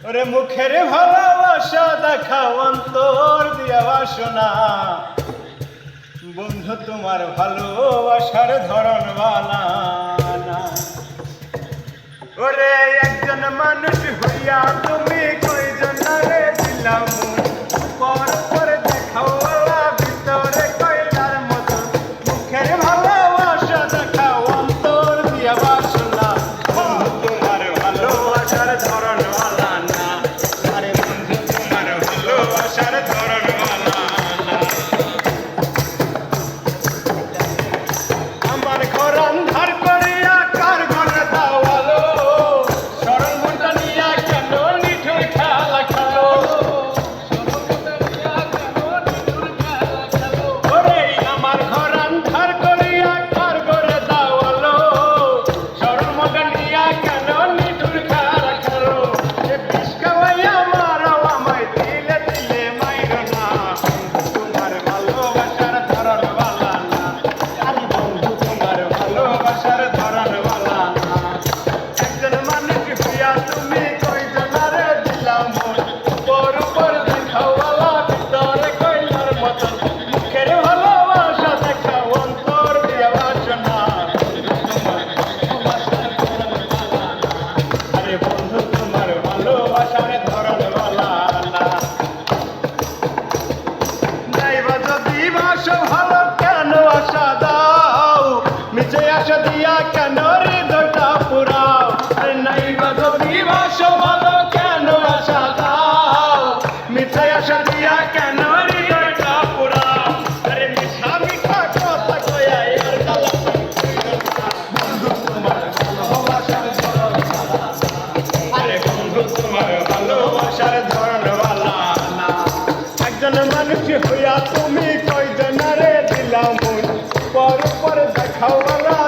ওরে মুখের ভালোবাসা দেখাও অন্তর দিয়া বাসনা বন্ধু তোমার ভালোবাসার ধরন বালা না। ওরে একজন মানুষ হইয়া তুমি কয়জনারে দিলাম পর পর দেখাও বালা ভিতরে কয়লার মতো মুখের ভালোবাসা দেখাও অন্তর দিয়া বাসনা বন্ধু তোমার ভালোবাসার ধরন বালা না। আরে বন্ধু তোমার ভালোবাসার ধরন বালা না। আমার ঘর আন্ধার করিয়া কার ঘরে দাও আলো সরল মনটা নিয়া কেন নিঠুর খেলা খেলো ওরে আমার ঘর আন্ধার করিয়া কার ঘরে দাও আলো সরল মনটা নিয়া কেন নিঠুর খেলা খেলো এ বিষ খাওয়াইয়া মারো আমায় দিলে দিলে মাইরো না তোমার ভালোবাসার ধরন বালা না। আরে বন্ধু তোমার ভালোবাসার ধরন বালা না। একজন মানুষ হইয়া তুমি কয়জনারে দিলাম উপর উপর দেখাও বালা ভিতরে কয়লার মতন মুখের ভালোবাসা দেখাও অন্তর দিয়া বাসনা আরে বন্ধু তোমার ভালোবাসার ধরন বালা না। নাইবা যদি বাসো ভালো কেন আশা দাও নিচে আশা দিয়া কেন হৃদয়টা পুরাও আরে নাইবা যদি বাসো ভালো কেন আশা দাও মিঠে আশা দিয়া কেন হৃদয়টা পুরাও আরে মিঠা মিঠা কথা কয়া আর গালা বন্ধু তোমার ভালোবাসার ধরন বালা আরে বন্ধু তোমার ভালোবাসার ধরন বালা না। একজন মানুষ হইয়া তুমি কয়জনারে দিলাম পর পর দেখাও বালা